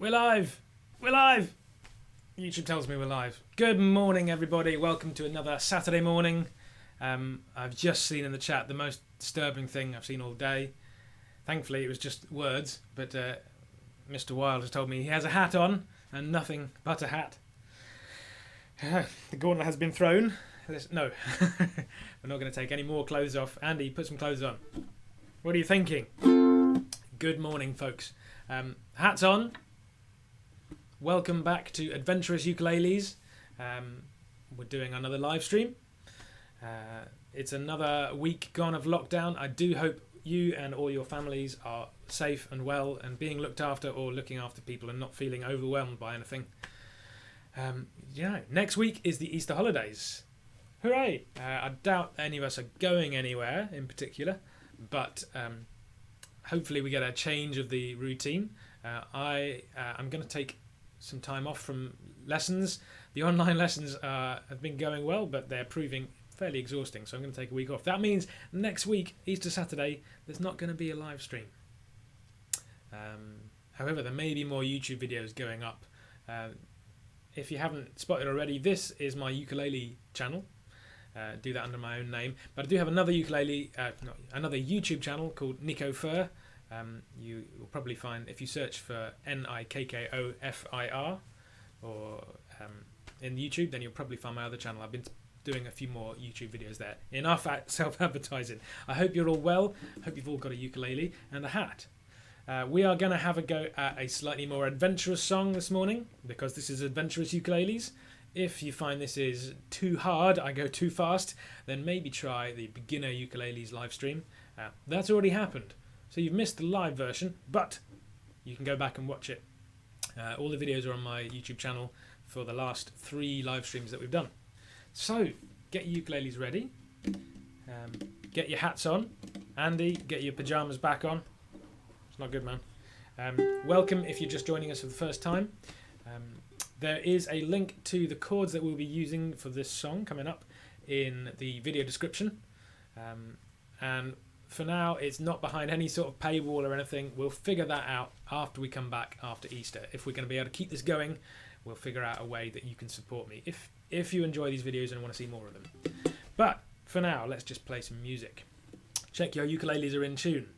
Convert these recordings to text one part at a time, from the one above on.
We're live! We're live! YouTube tells me we're live. Good morning, everybody. Welcome to another Saturday morning. I've just seen in the chat the most disturbing thing I've seen all day. Thankfully, it was just words, but Mr. Wild has told me he has a hat on and nothing but a hat. The gauntlet has been thrown. No, we're not going to take any more clothes off. Andy, put some clothes on. What are you thinking? Good morning, folks. Hats on. Welcome back to Adventurous Ukuleles. We're doing another live stream. It's another week gone of lockdown. I do hope you and all your families are safe and well and being looked after or looking after people and not feeling overwhelmed by anything. Next week is the Easter holidays. Hooray! I doubt any of us are going anywhere in particular, but hopefully we get a change of the routine. I'm going to take some time off from lessons. The online lessons have been going well, but they're proving fairly exhausting, so I'm going to take a week off. That means next week, Easter Saturday, there's not going to be a live stream. However, there may be more YouTube videos going up. If you haven't spotted already, this is my ukulele channel. Do that under my own name, but I do have another another YouTube channel called Aquifer. You will probably find, if you search for NikkoFir or in YouTube, then you'll probably find my other channel. I've been doing a few more YouTube videos there. Enough self-advertising. I hope you're all well. I hope you've all got a ukulele and a hat. We are going to have a go at a slightly more adventurous song this morning, because this is Adventurous Ukuleles. If you find this is too hard, I go too fast, then maybe try the beginner ukuleles live stream. That's already happened. So you've missed the live version, but you can go back and watch it. All the videos are on my YouTube channel for the last 3 live streams that we've done. So get your ukuleles ready. Get your hats on. Andy, get your pajamas back on. It's not good, man. Welcome if you're just joining us for the first time. There is a link to the chords that we'll be using for this song coming up in the video description. And for now, it's not behind any sort of paywall or anything. We'll figure that out after we come back after Easter. If we're going to be able to keep this going, we'll figure out a way that you can support me if you enjoy these videos and want to see more of them. But for now, let's just play some music. Check your ukuleles are in tune.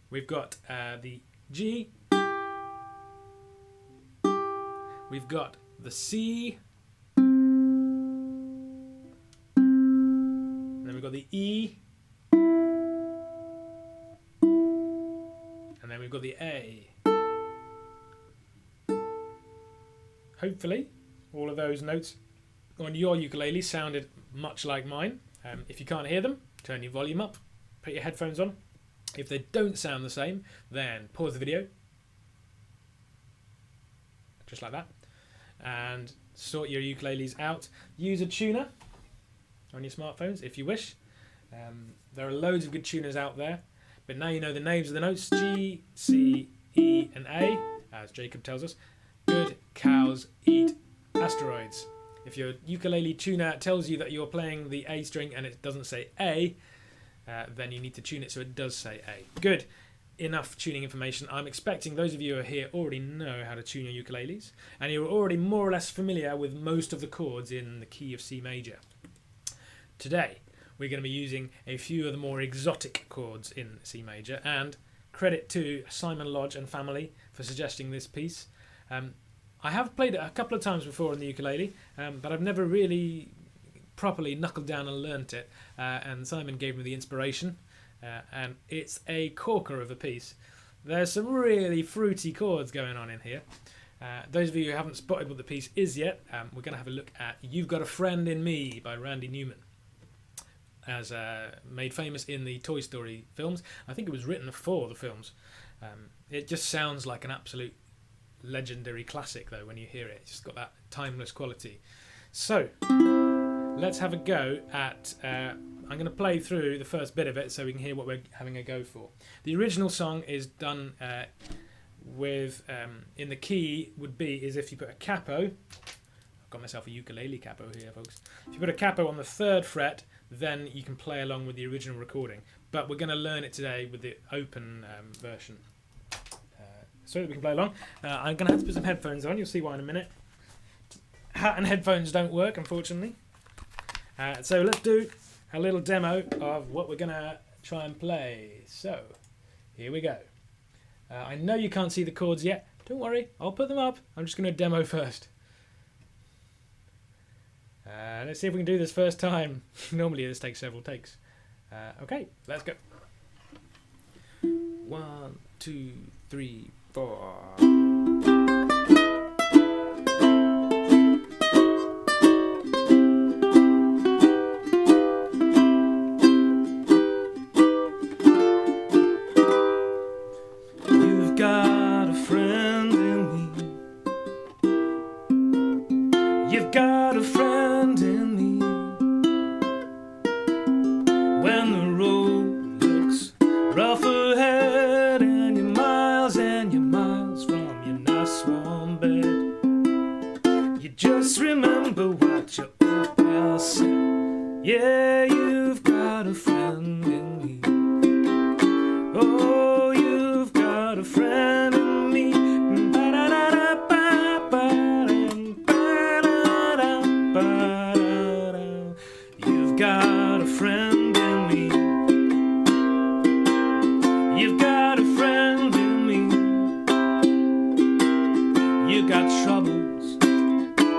We've got the G. We've got the C. And then we've got the E. And then we've got the A. Hopefully, all of those notes on your ukulele sounded much like mine. If you can't hear them, turn your volume up, put your headphones on. If they don't sound the same, then pause the video. Just like that. And sort your ukuleles out. Use a tuner on your smartphones if you wish. There are loads of good tuners out there. But now you know the names of the notes. G, C, E and A, as Jacob tells us. Good cows eat asteroids. If your ukulele tuner tells you that you're playing the A string and it doesn't say A, then you need to tune it so it does say A. Good. Enough tuning information. I'm expecting those of you who are here already know how to tune your ukuleles, and you're already more or less familiar with most of the chords in the key of C major. Today, we're going to be using a few of the more exotic chords in C major, and credit to Simon Lodge and family for suggesting this piece. I have played it a couple of times before on the ukulele, but I've never really properly knuckled down and learnt it, and Simon gave me the inspiration, and it's a corker of a piece. There's some really fruity chords going on in here. Those of you who haven't spotted what the piece is yet, we're going to have a look at You've Got a Friend in Me by Randy Newman, as made famous in the Toy Story films. I think it was written for the films. It just sounds like an absolute legendary classic though when you hear it. It's just got that timeless quality. So let's have a go at I'm going to play through the first bit of it so we can hear what we're having a go for. The original song is done with in the key would be is if you put a capo. I've got myself a ukulele capo here, folks. If you put a capo on the 3rd fret, then you can play along with the original recording, but we're going to learn it today with the open version. so that we can play along. I'm going to have to put some headphones on. You'll see why in a minute. Hat and headphones don't work, unfortunately. So let's do a little demo of what we're going to try and play. So here we go. I know you can't see the chords yet. Don't worry, I'll put them up. I'm just going to demo first. Let's see if we can do this first time. Normally this takes several takes. Okay, let's go. 1, 2, 3, 4. You've got a friend in me. You've got a friend in me. When the road looks rough ahead and you're miles from your nice warm bed, you just remember what your old pal said. Yeah, you've got a friend in me. Oh, you've got a friend in me. You've got a friend in me. You've got a friend in me. You got troubles,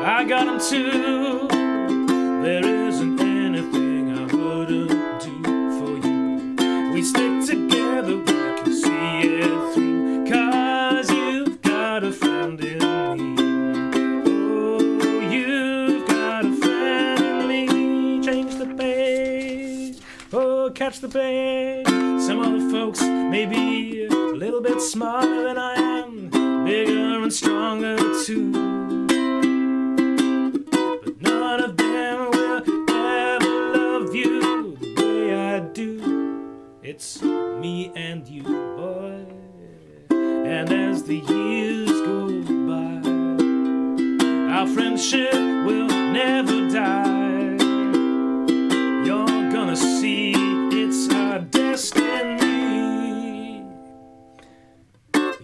I got them too. There isn't anything I wouldn't do for you. We stick together, we can see it through. 'Cause you've got a friend in me. Oh, you've got a friend in me. Change the page, oh, catch the page. Some other folks may be a little bit smarter than I am, bigger and stronger too, but none of them will ever love you the way I do. It's me and you, boy. And as the years go by, our friendship will never die. You're gonna see it's our destiny.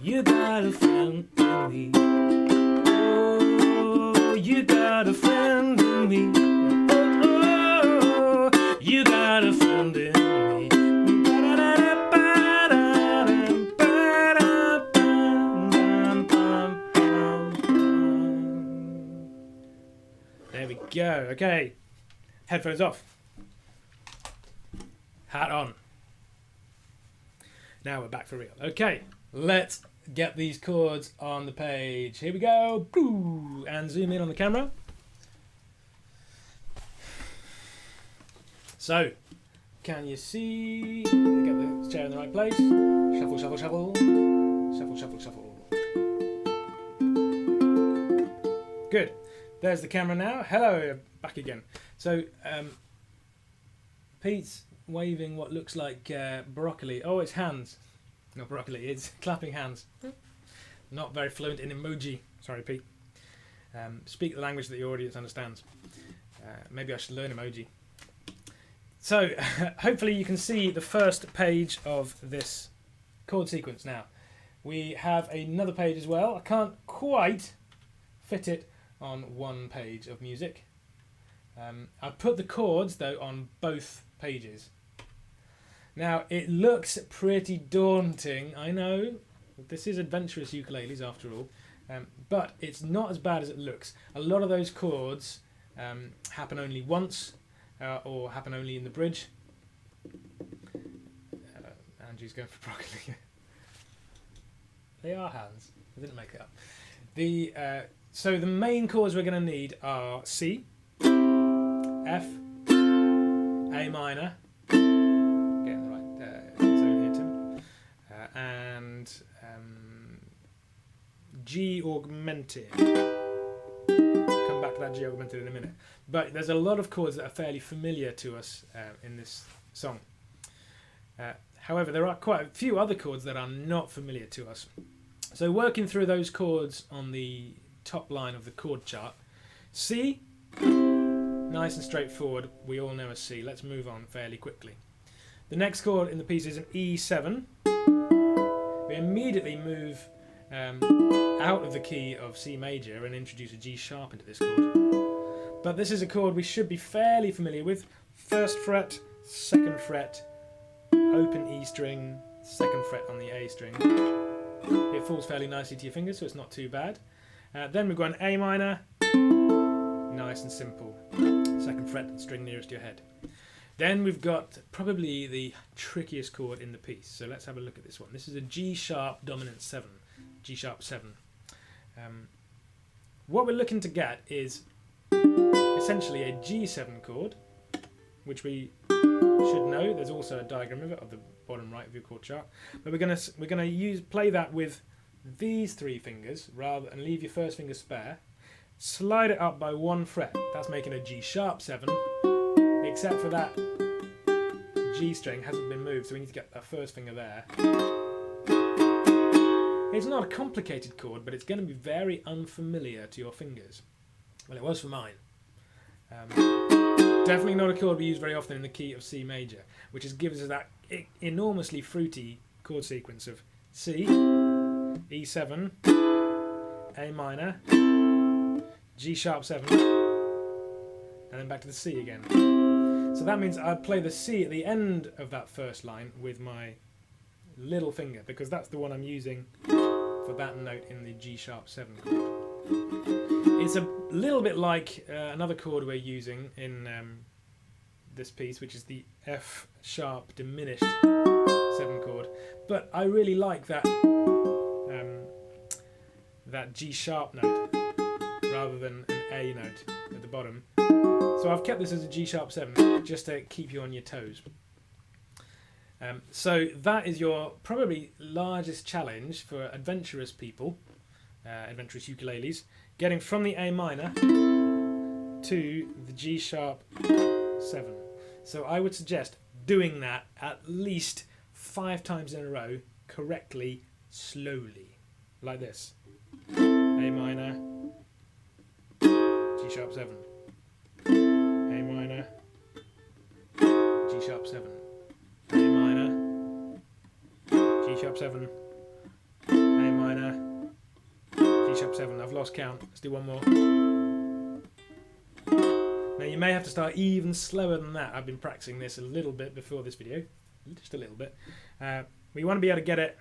You got a friend in me. Oh, you got a friend in me. Oh, you got a friend in me. There we go. Okay. Headphones off. Hat on. Now we're back for real. Okay. Let's get these chords on the page. Here we go. Boo! And zoom in on the camera. So, can you see? Get the chair in the right place. Shuffle, shuffle, shuffle. Shuffle, shuffle, shuffle. Good. There's the camera now. Hello, back again. So, Pete's waving what looks like broccoli. Oh, it's hands. Not broccoli, it's clapping hands. Not very fluent in emoji. Sorry, Pete. Speak the language that your audience understands. Maybe I should learn emoji. So, hopefully you can see the first page of this chord sequence now. We have another page as well. I can't quite fit it on one page of music. I've put the chords, though, on both pages. Now, it looks pretty daunting, I know. This is Adventurous Ukuleles, after all. But it's not as bad as it looks. A lot of those chords happen only once, or happen only in the bridge. Andrew's going for broccoli. They are hands. I didn't make it up. So the main chords we're going to need are C, F, A minor, getting the right zone here, Tim, and G augmented. Come back to that G augmented in a minute. But there's a lot of chords that are fairly familiar to us in this song. However, there are quite a few other chords that are not familiar to us. So working through those chords on the top line of the chord chart, C, nice and straightforward, we all know a C. Let's move on fairly quickly. The next chord in the piece is an E7. We immediately move out of the key of C major and introduce a G sharp into this chord. But this is a chord we should be fairly familiar with. 1st fret, 2nd fret, open E string, 2nd fret on the A string. It falls fairly nicely to your fingers, so it's not too bad. Then we've got an A minor, nice and simple. 2nd fret, string nearest to your head. Then we've got probably the trickiest chord in the piece. So let's have a look at this one. This is a G sharp dominant 7, G sharp 7. What we're looking to get is essentially a G7 chord, which we should know. There's also a diagram of it at the bottom right of your chord chart. But we're gonna play that with these 3 fingers and leave your 1st finger spare. Slide it up by 1 fret. That's making a G sharp 7. Except for that G string hasn't been moved, so we need to get that 1st finger there. It's not a complicated chord, but it's going to be very unfamiliar to your fingers. Well, it was for mine. Definitely not a chord we use very often in the key of C major, which gives us that enormously fruity chord sequence of C, E7, A minor, G sharp 7, and then back to the C again. So that means I'd play the C at the end of that 1st line with my little finger, because that's the one I'm using for that note in the G sharp 7 chord. It's a little bit like another chord we're using in this piece, which is the F sharp diminished 7 chord, but I really like that that G sharp note rather than an A note at the bottom. So I've kept this as a G sharp 7 just to keep you on your toes. So that is your probably largest challenge for adventurous people, adventurous ukuleles, getting from the A minor to the G sharp 7. So I would suggest doing that at least 5 times in a row, correctly, slowly, like this. A minor, G sharp 7. A minor, G sharp 7. A minor, G sharp 7. A minor, G sharp 7. I've lost count. Let's do one more. Now you may have to start even slower than that. I've been practicing this a little bit before this video, just a little bit. We want to be able to get it.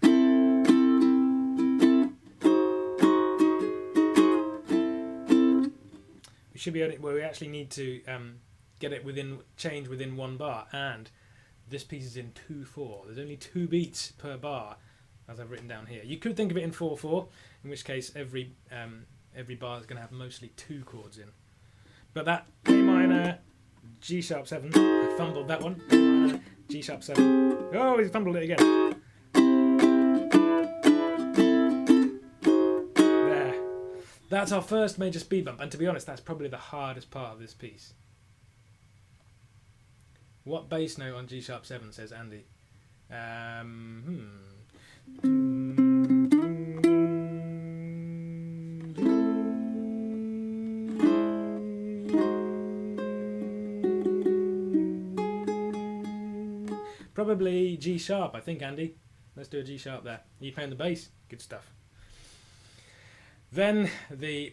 We should be able to, well, we actually need to get it change within 1 bar, and this piece is in 2/4. There's only 2 beats per bar, as I've written down here. You could think of it in 4/4, in which case every bar is going to have mostly 2 chords in. But that A minor, G sharp 7, I fumbled that one. A minor, G sharp 7. Oh, we fumbled it again. There. That's our first major speed bump, and to be honest, that's probably the hardest part of this piece. What bass note on G sharp 7, says Andy? Probably G sharp, I think, Andy. Let's do a G sharp there. Are you playing the bass? Good stuff. Then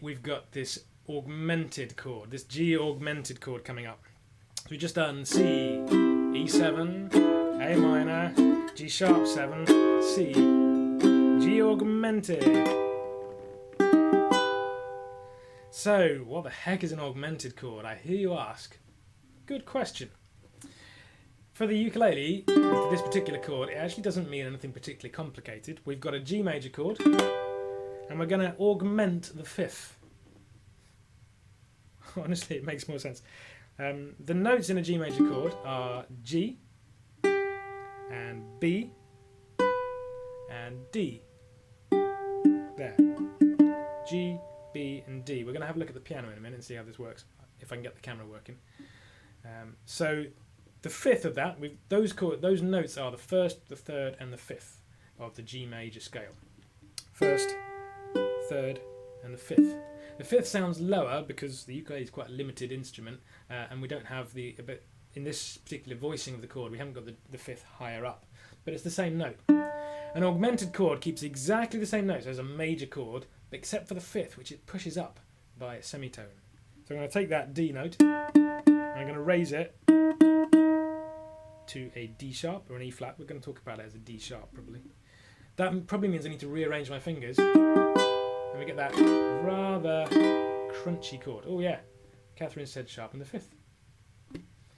we've got this augmented chord, this G augmented chord coming up. So we've just done C, E7, A minor, G sharp 7, C, G augmented. So, what the heck is an augmented chord? I hear you ask. Good question. For the ukulele, for this particular chord, it actually doesn't mean anything particularly complicated. We've got a G major chord, and we're going to augment the 5th. Honestly, it makes more sense. The notes in a G major chord are G, and B, and D. There. G, B, and D. We're going to have a look at the piano in a minute and see how this works, if I can get the camera working. So the 5th of that, those notes are the 1st, the 3rd, and the 5th of the G major scale. 1st, 3rd, and the 5th. The 5th sounds lower because the ukulele is quite a limited instrument, and we don't have in this particular voicing of the chord, we haven't got the 5th higher up, but it's the same note. An augmented chord keeps exactly the same notes as a major chord, except for the fifth, which it pushes up by a semitone. So I'm going to take that D note, and I'm going to raise it to a D sharp or an E flat. We're going to talk about it as a D sharp probably. That probably means I need to rearrange my fingers, and we get that rather crunchy chord. Oh yeah, Catherine said sharpen the fifth.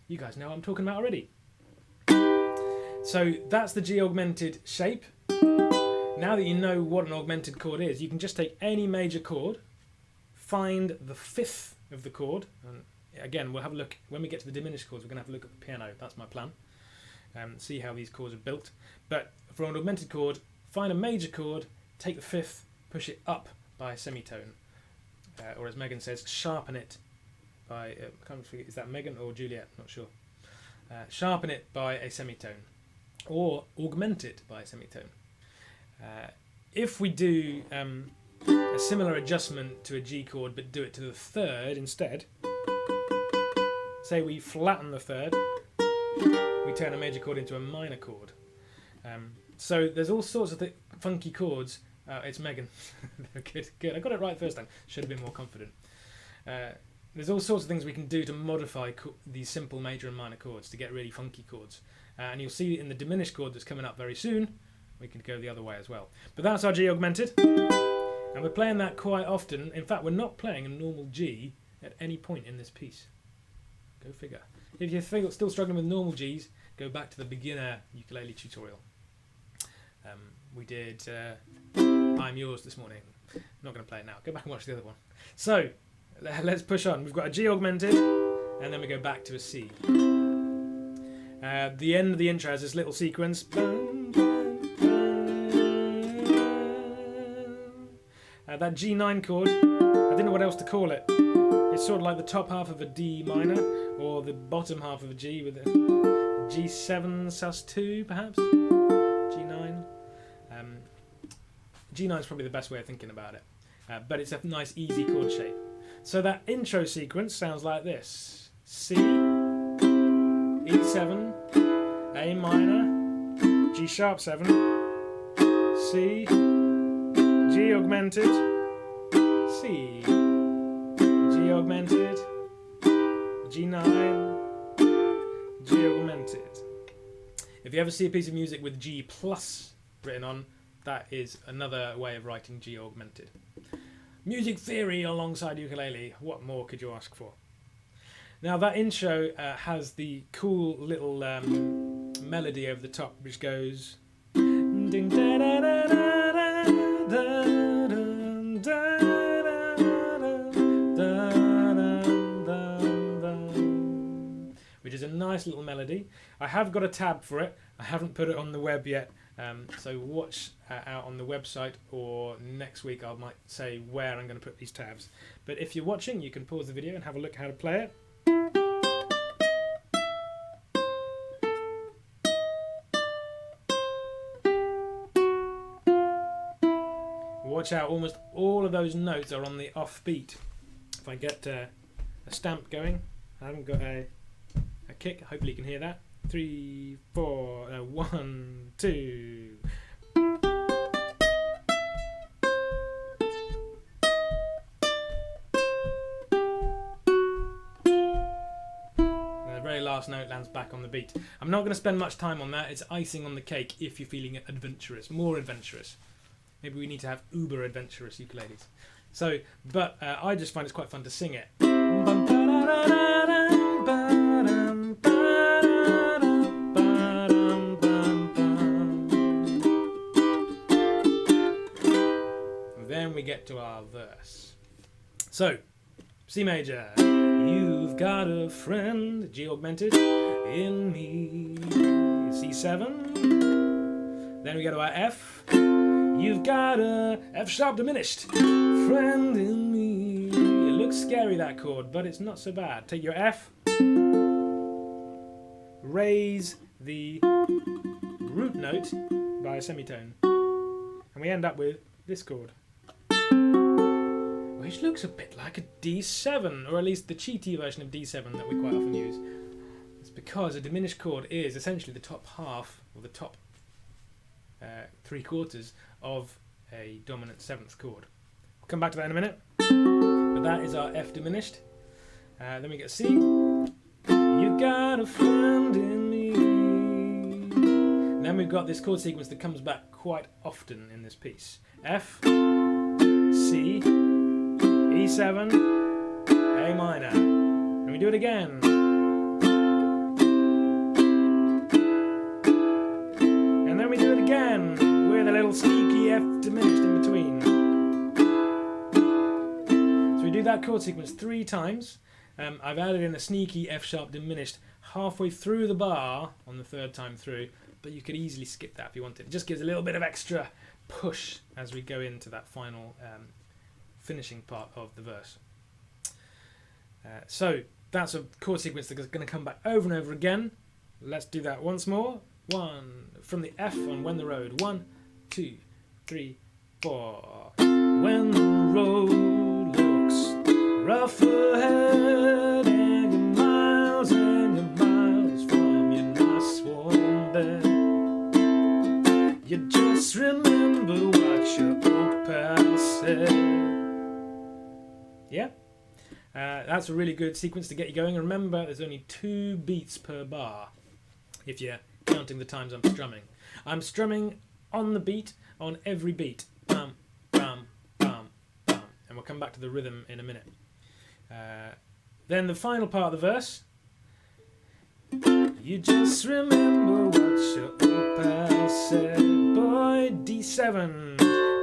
You guys know what I'm talking about already. So that's the G augmented shape. Now that you know what an augmented chord is, you can just take any major chord, find the fifth of the chord, and again we'll have a look, when we get to the diminished chords we're going to have a look at the piano, that's my plan, see how these chords are built. But for an augmented chord, find a major chord, take the fifth, push it up by a semitone, or as Megan says, sharpen it by, I can't forget, is that Megan or Juliet? Not sure. Sharpen it by a semitone, or augment it by a semitone. If we do a similar adjustment to a G chord but do it to the third instead, say we flatten the third, we turn a major chord into a minor chord. So there's all sorts of funky chords. It's Megan. Good. I got it right first time. Should have been more confident. There's all sorts of things we can do to modify these simple major and minor chords to get really funky chords. And you'll see in the diminished chord that's coming up very soon, we can go the other way as well. But that's our G augmented. And we're playing that quite often. In fact, we're not playing a normal G at any point in this piece. Go figure. If you're still struggling with normal Gs, go back to the beginner ukulele tutorial. We did I'm Yours this morning. I'm not going to play it now. Go back and watch the other one. So, let's push on. We've got a G augmented, and then we go back to a C. The end of the intro has this little sequence. That G9 chord, I don't know what else to call it. It's sort of like the top half of a D minor, or the bottom half of a G with a G7 sus2 perhaps? G9. G9 is probably the best way of thinking about it. But it's a nice easy chord shape. So that intro sequence sounds like this. C, E7, A minor, G sharp 7, C, G augmented, C, G augmented, G9, G augmented. If you ever see a piece of music with G plus written on, that is another way of writing G augmented. Music theory alongside ukulele, what more could you ask for? Now that intro has the cool little melody over the top which goes ding da da da da da da, which is a nice little melody. I have got a tab for it. I haven't put it on the web yet. So watch out on the website, or next week I might say where I'm going to put these tabs. But if you're watching, you can pause the video and have a look how to play it. Watch out, almost all of those notes are on the offbeat. If I get a stamp going, I haven't got a kick, hopefully you can hear that. 3, 4, 1, 2. The very last note lands back on the beat. I'm not going to spend much time on that. It's icing on the cake if you're feeling adventurous, more adventurous. Maybe we need to have uber adventurous ukuleles. So, but I just find it's quite fun to sing it. Then we get to our verse. So, C major. You've got a friend, G augmented, in me. C7. Then we go to our F. You've got a F sharp diminished friend in me. It looks scary, that chord, but it's not so bad. Take your F. Raise the root note by a semitone. And we end up with this chord, which looks a bit like a D7, or at least the cheaty version of D7 that we quite often use. It's because a diminished chord is essentially the top half, or the top 3/4 of a dominant 7th chord. We'll come back to that in a minute. But that is our F diminished. Then we get C. You got a friend in me. And then we've got this chord sequence that comes back quite often in this piece. F, C, E7, A minor. And we do it again. And then we do it again with a little sneaky F diminished in between. So we do that chord sequence 3 times. I've added in a sneaky F sharp diminished halfway through the bar on the 3rd time through, but you could easily skip that if you wanted. It just gives a little bit of extra push as we go into that final finishing part of the verse. So that's a chord sequence that's going to come back over and over again. Let's do that once more. From the F on When the Road. 1, 2, 3, 4. When the road looks rough ahead, and you're miles from your nice warm bed, you just remember what your old pal said. Yeah? That's a really good sequence to get you going. Remember, there's only 2 beats per bar if you're counting the times I'm strumming. I'm strumming on the beat, on every beat. Bum, bum, bum, bum. And we'll come back to the rhythm in a minute. Then the final part of the verse. You just remember what your old pal said. Boy, D7.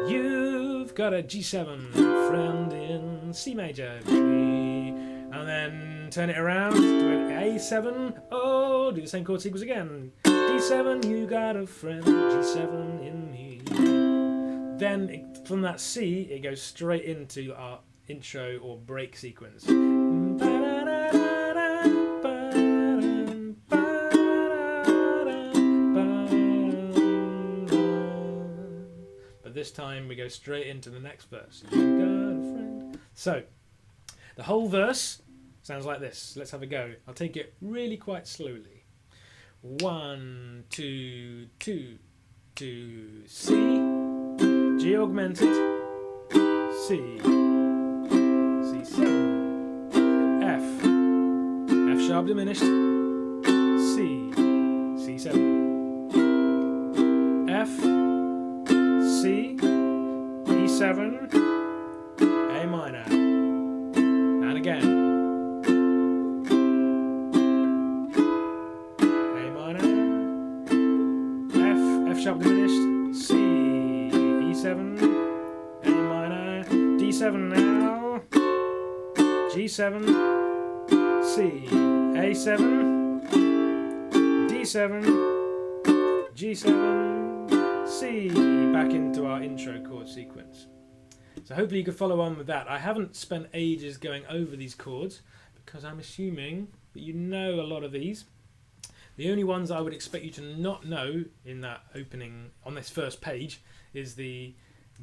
You've got a G7 friend in C major. G. And then turn it around to an A7. Oh, do the same chord sequence again. D7, you got a friend, G7 in me. Then from that C, it goes straight into our intro or break sequence. But this time we go straight into the next verse. You got a friend. So, the whole verse sounds like this. Let's have a go. I'll take it really quite slowly. 1, 2, 2, 2, C, G augmented, C, C7, F, F sharp diminished, C, C7, F, C, E7, A minor, and again. Sharp diminished, C, E7, A minor, D7 now, G7, C, A7, D7, G7, C, back into our intro chord sequence. So hopefully you could follow on with that. I haven't spent ages going over these chords because I'm assuming that you know a lot of these. The only ones I would expect you to not know in that opening, on this first page, is the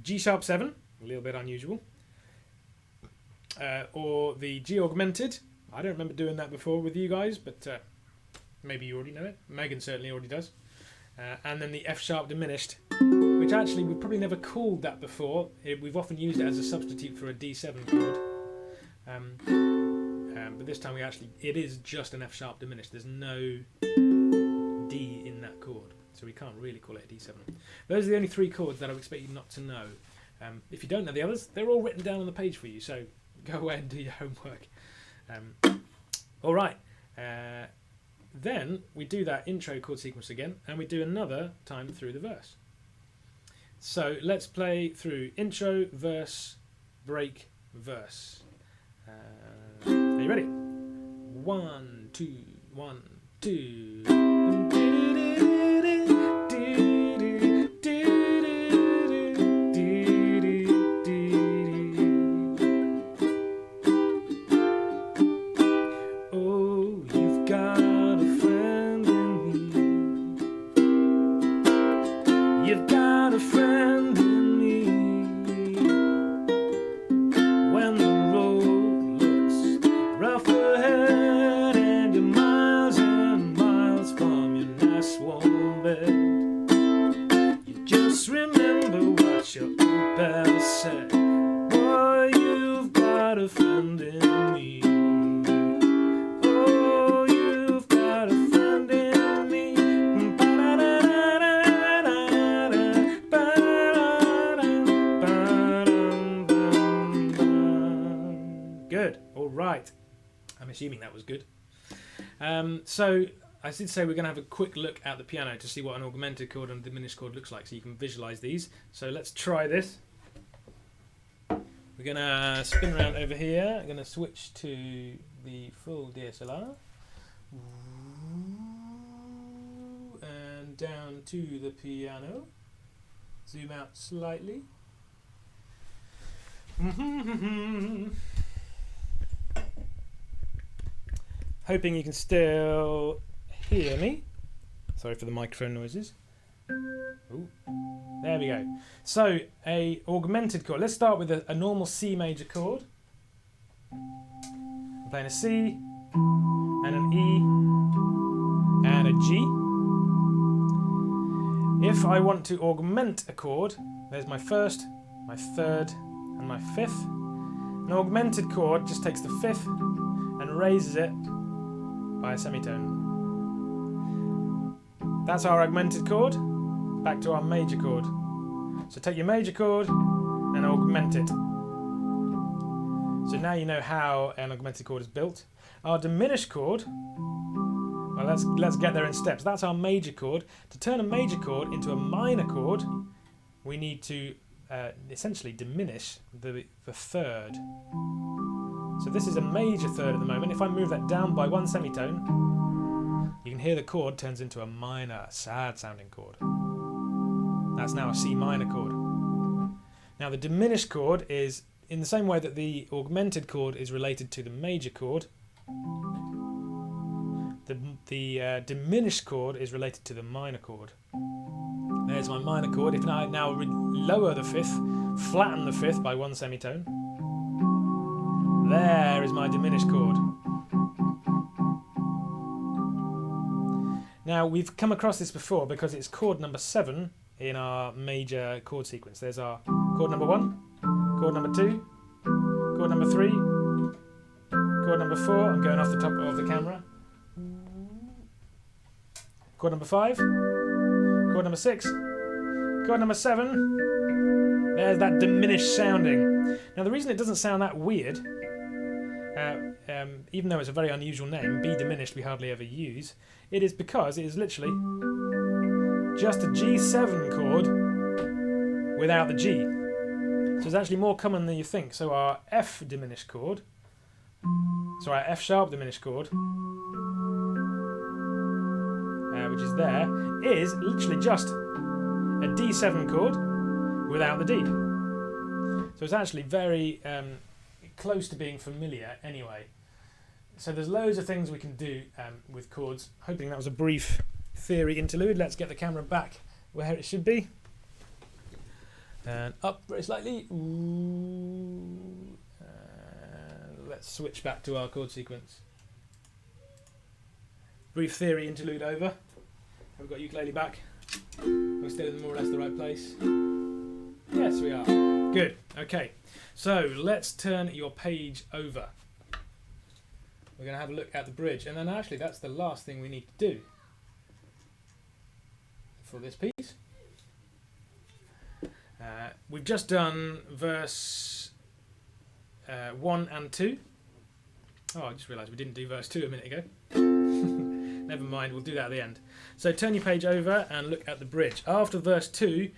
G sharp 7, a little bit unusual, or the G augmented. I don't remember doing that before with you guys, but maybe you already know it. Megan certainly already does. And then the F sharp diminished, which actually we've probably never called that before. We've often used it as a substitute for a D7 chord. But this time it is just an F sharp diminished. There's no D in that chord, so we can't really call it a D7. Those are the only 3 chords that I would expect you not to know. If you don't know the others, they're all written down on the page for you, so go away and do your homework. All right, then we do that intro chord sequence again, and we do another time through the verse. So let's play through intro, verse, break, verse. Are you ready? 1, 2, 1, 2. Oh, you've got a friend in me. You've got a friend in me. When the road looks rough ahead and you're miles and miles from better say, boy, you've got a friend in me. Oh, you've got a friend in me. Good. All right. I'm assuming that was good. So I did say we're going to have a quick look at the piano to see what an augmented chord and a diminished chord looks like, so you can visualize these. So let's try this. We're going to spin around over here. I'm going to switch to the full DSLR. And down to the piano. Zoom out slightly. Hoping you can still hear me. Sorry for the microphone noises. Ooh, there we go. So, a augmented chord. Let's start with a normal C major chord. I'm playing a C, and an E, and a G. If I want to augment a chord, there's my first, my third, and my fifth. An augmented chord just takes the fifth and raises it by a semitone. That's our augmented chord. Back to our major chord. So take your major chord and augment it. So now you know how an augmented chord is built. Our diminished chord, well, let's get there in steps. That's our major chord. To turn a major chord into a minor chord, we need to essentially diminish the third. So this is a major third at the moment. If I move that down by one semitone, you can hear the chord turns into a minor, sad sounding chord. That's now a C minor chord. Now the diminished chord is in the same way that the augmented chord is related to the major chord. The diminished chord is related to the minor chord. There's my minor chord. If I now lower the fifth, flatten the fifth by one semitone, there is my diminished chord. Now we've come across this before because it's chord number 7 in our major chord sequence. There's our chord number 1, chord number 2, chord number 3, chord number 4. I'm going off the top of the camera. Chord number 5, chord number 6, chord number 7. There's that diminished sounding. Now the reason it doesn't sound that weird, even though it's a very unusual name, B diminished we hardly ever use, it is because it is literally just a G7 chord without the G. So it's actually more common than you think. So our F diminished chord, so our F sharp diminished chord, which is there, is literally just a D7 chord without the D. So it's actually very close to being familiar anyway. So there's loads of things we can do with chords. Hoping that was a brief theory interlude. Let's get the camera back where it should be. And up very slightly. Let's switch back to our chord sequence. Brief theory interlude over. Have we got ukulele back? We're still in more or less the right place. Yes, we are. Good. Okay. So let's turn your page over. We're going to have a look at the bridge, and then actually that's the last thing we need to do for this piece. We've just done verse 1 and 2. Oh, I just realised we didn't do verse 2 a minute ago. Never mind, we'll do that at the end. So turn your page over and look at the bridge. After verse 2,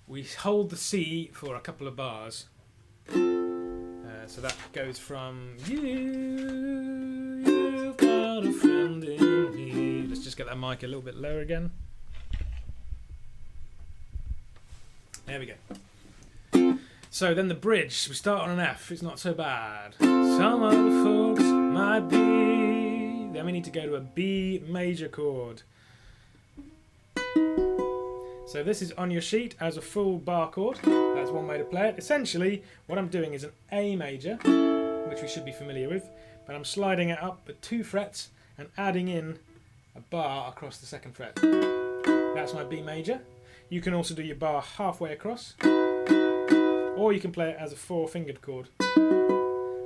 we hold the C for a couple of bars. So that goes from you've got a friend in me. Let's just get that mic a little bit lower again. There we go. So then the bridge, we start on an F, it's not so bad. Some other folks might be. Then we need to go to a B major chord. So this is on your sheet as a full bar chord. That's one way to play it. Essentially, what I'm doing is an A major, which we should be familiar with, but I'm sliding it up at 2 frets and adding in a bar across the 2nd fret. That's my B major. You can also do your bar halfway across. or you can play it as a 4-fingered chord.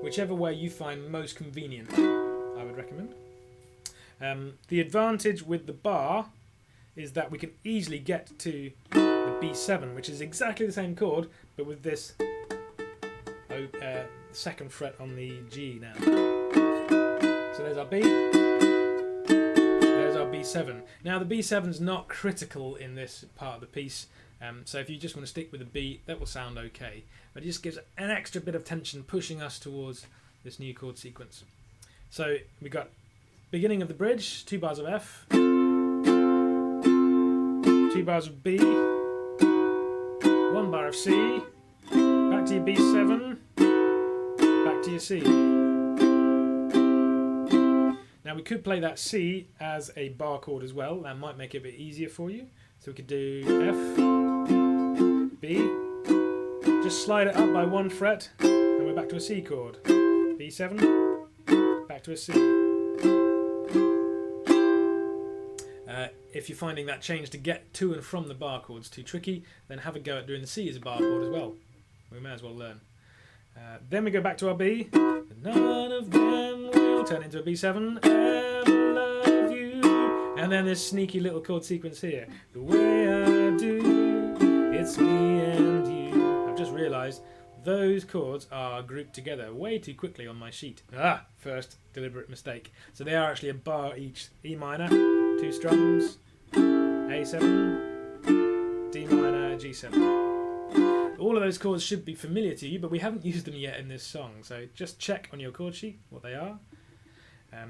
Whichever way you find most convenient, I would recommend. The advantage with the bar is that we can easily get to the B7, which is exactly the same chord, but with this second fret on the G now. So there's our B, there's our B7. Now the B7's not critical in this part of the piece, so if you just want to stick with the B, that will sound okay. But it just gives an extra bit of tension pushing us towards this new chord sequence. So we got beginning of the bridge, 2 bars of F, 2 bars of B, 1 bar of C, back to your B7, back to your C. Now we could play that C as a bar chord as well. That might make it a bit easier for you. So we could do F, B, just slide it up by 1 fret, and we're back to a C chord. B7, back to a C. If you're finding that change to get to and from the bar chords too tricky, then have a go at doing the C as a bar chord as well. We may as well learn. Then we go back to our B. None of them will turn into a B7. Ever love you. And then this sneaky little chord sequence here. The way I do, it's me and you. I've just realised those chords are grouped together way too quickly on my sheet. First deliberate mistake. So they are actually a bar each. E minor, 2 strums, A7, D minor, G7. All of those chords should be familiar to you, but we haven't used them yet in this song, so just check on your chord sheet what they are.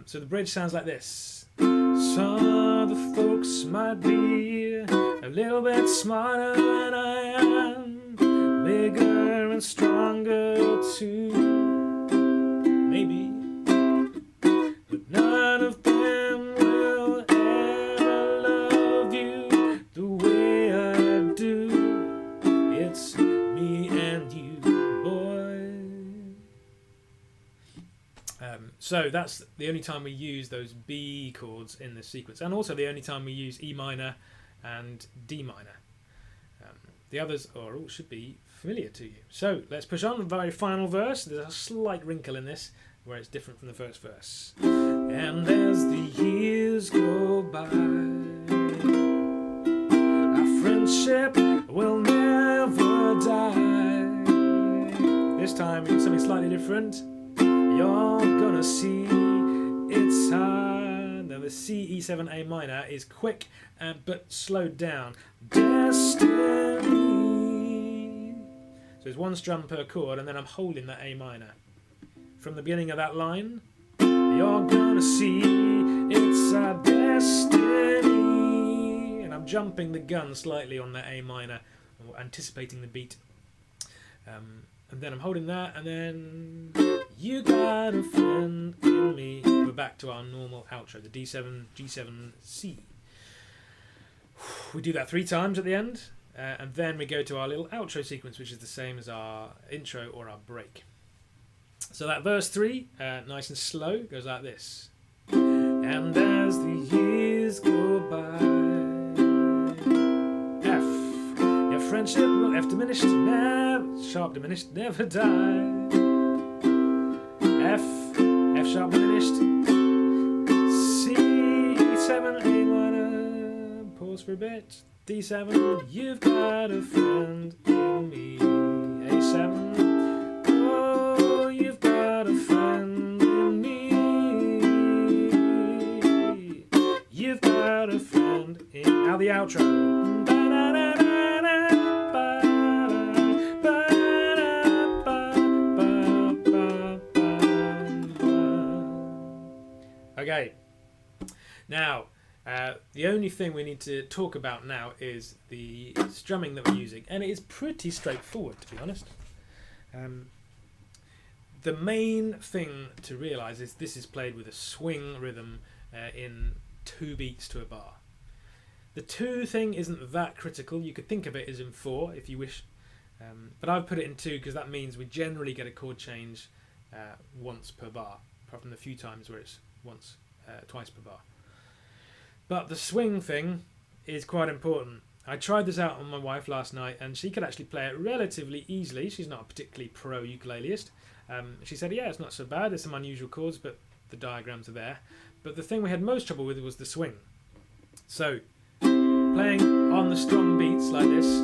So the bridge sounds like this. Some of the folks might be a little bit smarter than I am, bigger and stronger too, maybe, but none of them will ever love you the way I do. It's me and you, boy. So that's the only time we use those B chords in this sequence, and also the only time we use E minor and D minor. The others all should be familiar to you. So let's push on the very final verse. There's a slight wrinkle in this where it's different from the first verse. And as the years go by, our friendship will never die. This time it's something slightly different. You're gonna see it's hard. Now the C, E7, A minor is quick but slowed down. Destiny. So there's 1 strum per chord, and then I'm holding that A minor. From the beginning of that line, you're gonna see it's our destiny. And I'm jumping the gun slightly on that A minor, anticipating the beat. And then I'm holding that, and then you got a friend in me. We're back to our normal outro, the D7, G7, C. We do that 3 times at the end, and then we go to our little outro sequence, which is the same as our intro or our break. So that verse 3, nice and slow, goes like this. And as the years go by, F, your friendship will F diminished, never, sharp diminished, never die. F, F sharp diminished, C, 7, A minor, pause for a bit, D7, you've got a friend in me, A7, oh, you've got a friend in me, you've got a friend in, now the outro. Okay, now the only thing we need to talk about now is the strumming that we're using, and it is pretty straightforward, to be honest. The main thing to realise is this is played with a swing rhythm in 2 beats to a bar. The 2 thing isn't that critical. You could think of it as in 4 if you wish, but I've put it in 2 because that means we generally get a chord change once per bar, apart from the few times where it's twice per bar. But the swing thing is quite important, I tried this out on my wife last night, and she could actually play it relatively easily. She's not a particularly pro ukuleleist. She said, yeah, it's not so bad. There's some unusual chords, but the diagrams are there. But the thing we had most trouble with was the swing. So, playing on the strong beats like this,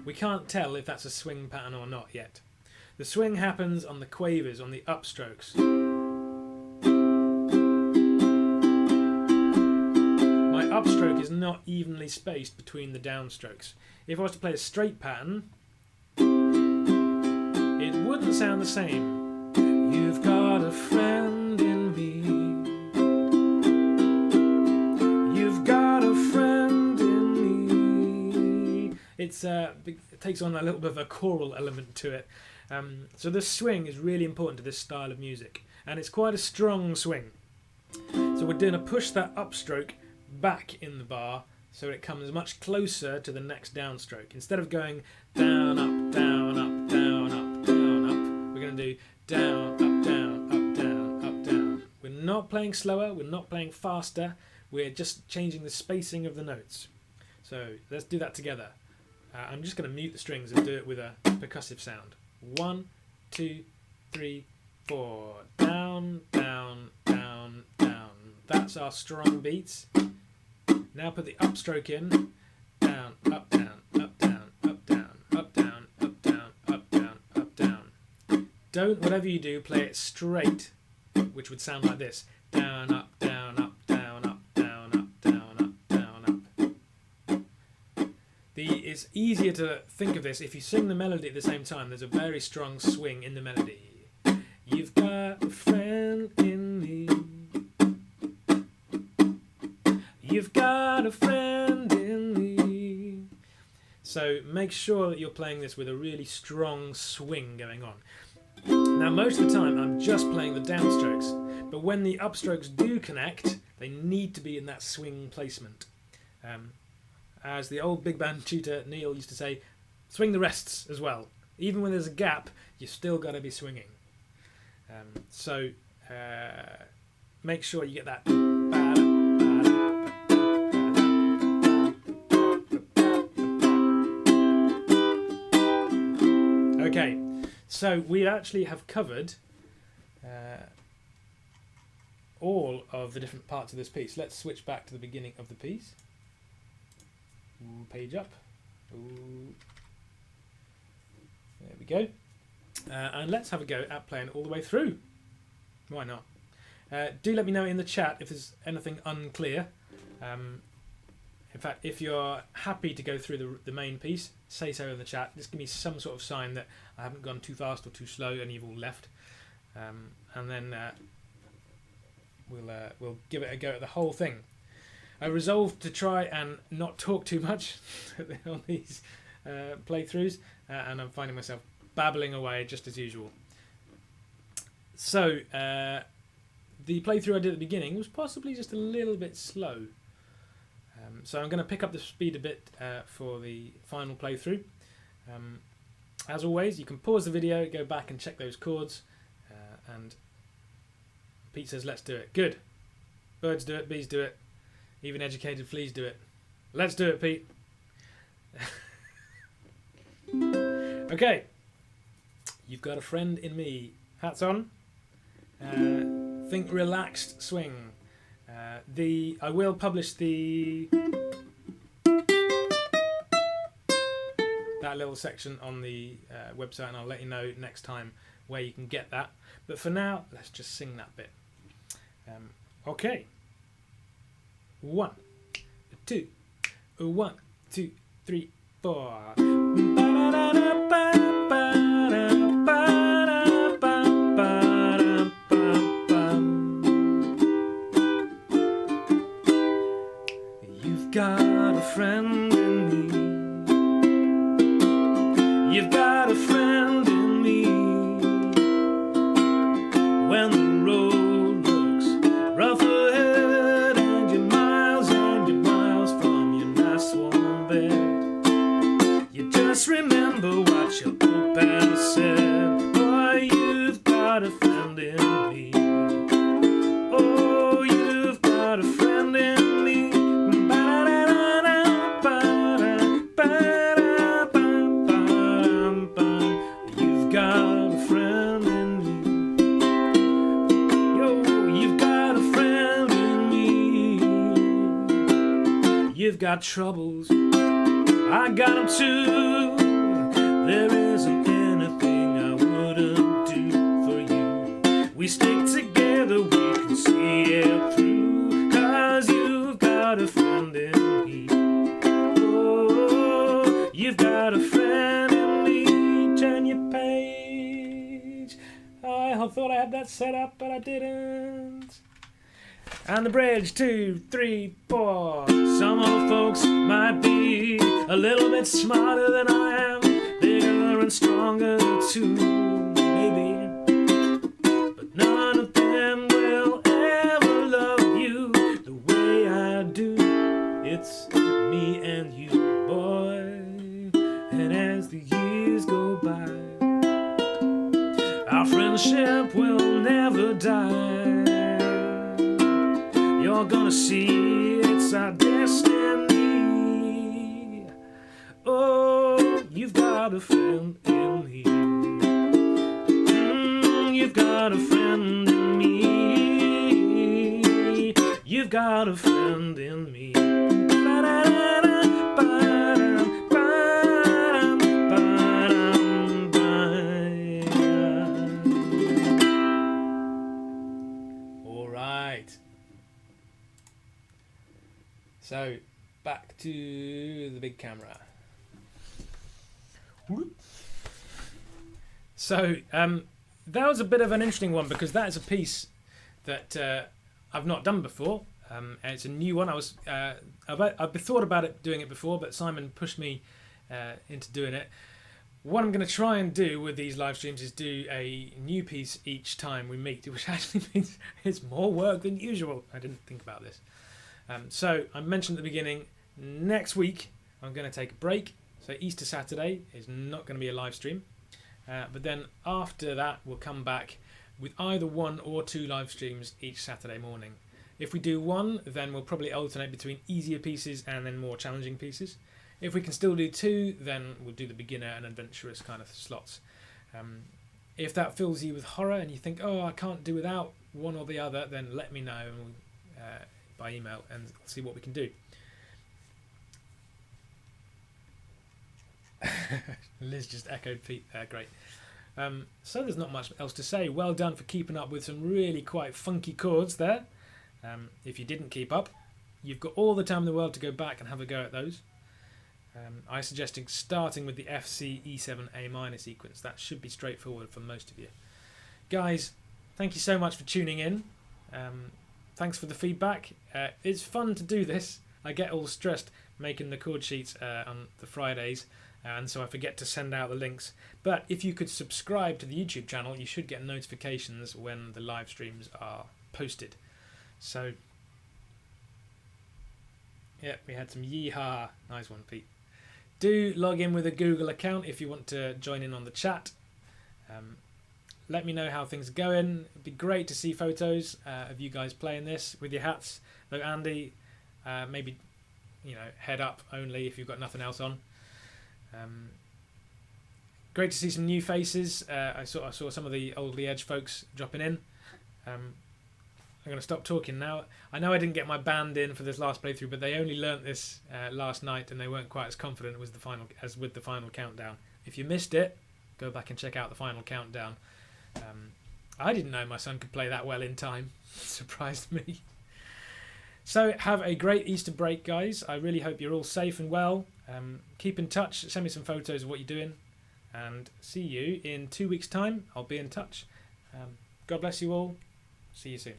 we can't tell if that's a swing pattern or not yet. The swing happens on the quavers, on the upstrokes. My upstroke is not evenly spaced between the downstrokes. If I was to play a straight pattern, it wouldn't sound the same. You've got a friend in me. You've got a friend in me. It takes on a little bit of a choral element to it. So the swing is really important to this style of music, and it's quite a strong swing. So we're going to push that upstroke back in the bar so it comes much closer to the next downstroke. Instead of going down, up, down, up, down, up, down, up, we're going to do down, up, down, up, down, up, down. We're not playing slower, we're not playing faster, we're just changing the spacing of the notes. So let's do that together. I'm just going to mute the strings and do it with a percussive sound. 1, 2, 3, 4. Down, down, down, down. That's our strong beats. Now put the upstroke in. Down, up, down, up, down, up, down, up, down, up, down, up, down, up, down. Don't, whatever you do, play it straight, which would sound like this. Down, up, down, up, down, up, down, up, down, up, down, up. It's easier to think of this if you sing the melody at the same time. There's a very strong swing in the melody. You've got a friend in me. You've got a friend in me. So make sure that you're playing this with a really strong swing going on. Now most of the time I'm just playing the downstrokes, but when the upstrokes do connect, they need to be in that swing placement. As the old big band tutor Neil used to say, swing the rests as well. Even when there's a gap, you still got to be swinging. So make sure you get that. Okay, so we actually have covered all of the different parts of this piece. Let's switch back to the beginning of the piece. Ooh, page up. Ooh. There we go. And let's have a go at playing all the way through. Why not? Do let me know in the chat if there's anything unclear. In fact, if you're happy to go through the main piece, say so in the chat. Just give me some sort of sign that I haven't gone too fast or too slow and you've all left. And then we'll give it a go at the whole thing. I resolved to try and not talk too much on these playthroughs, and I'm finding myself babbling away just as usual. So the playthrough I did at the beginning was possibly just a little bit slow. So I'm going to pick up the speed a bit for the final playthrough. As always, you can pause the video, go back and check those chords, and Pete says let's do it. Good. Birds do it, bees do it, even educated fleas do it. Let's do it, Pete. Okay. You've got a friend in me. Hats on. Think relaxed swing. I will publish that little section on the website, and I'll let you know next time where you can get that. But for now, let's just sing that bit. Okay. 1, 2, 1, 2, 3, 4. You've got a friend in me. You've got a friend in me. When the road looks rough ahead and you're miles from your nice warm bed, you just remember what your old pal said. Boy, you've got a friend in me. Oh, you've got a friend in me. Ba-da-da-da-da. got troubles, I got them too. There isn't anything I wouldn't do for you. We stick together, we can see it through. 'Cause you've got a friend in me. Oh, you've got a friend in me. Turn your page. I thought I had that set up, but I didn't. And the bridge, 2, 3, 4. Some old folks might be a little bit smarter than I am, bigger and stronger too, maybe. But none of them will ever love you the way I do. It's me and you, boy. And as the years go by, our friendship will never die. You're gonna see it's our destiny. Oh, you've got a friend in me. You've got a friend in me. You've got a friend in me. All right. So, back to the big camera. So, that was a bit of an interesting one because that is a piece that I've not done before. And it's a new one. I've thought about doing it before, but Simon pushed me into doing it. What I'm going to try and do with these live streams is do a new piece each time we meet, which actually means it's more work than usual. I didn't think about this. So I mentioned at the beginning, next week I'm going to take a break. So Easter Saturday is not going to be a live stream. But then after that, we'll come back with either 1 or 2 live streams each Saturday morning. If we do 1, then we'll probably alternate between easier pieces and then more challenging pieces. If we can still do 2, then we'll do the beginner and adventurous kind of slots. If that fills you with horror and you think, oh, I can't do without one or the other, then let me know and we'll, by email and see what we can do. Liz just echoed Pete there, great. So there's not much else to say. Well done for keeping up with some really quite funky chords there. If you didn't keep up, you've got all the time in the world to go back and have a go at those. I suggested starting with the F, C, E7, A minor sequence. That should be straightforward for most of you. Guys, thank you so much for tuning in. Thanks for the feedback. It's fun to do this. I get all stressed making the chord sheets on the Fridays, and so I forget to send out the links. But if you could subscribe to the YouTube channel, you should get notifications when the live streams are posted. So, yeah, we had some yeehaw. Nice one, Pete. Do log in with a Google account if you want to join in on the chat. Let me know how things are going. It'd be great to see photos of you guys playing this with your hats. Though Andy, maybe head up only if you've got nothing else on. Great to see some new faces. I saw some of the Old Lee Edge folks dropping in. I'm going to stop talking now. I know I didn't get my band in for this last playthrough, but they only learnt this last night and they weren't quite as confident with the final countdown. If you missed it, go back and check out the final countdown. I didn't know my son could play that well in time. Surprised me. So have a great Easter break, guys. I really hope you're all safe and well. Keep in touch. Send me some photos of what you're doing. And see you in 2 weeks' time. I'll be in touch. God bless you all. See you soon.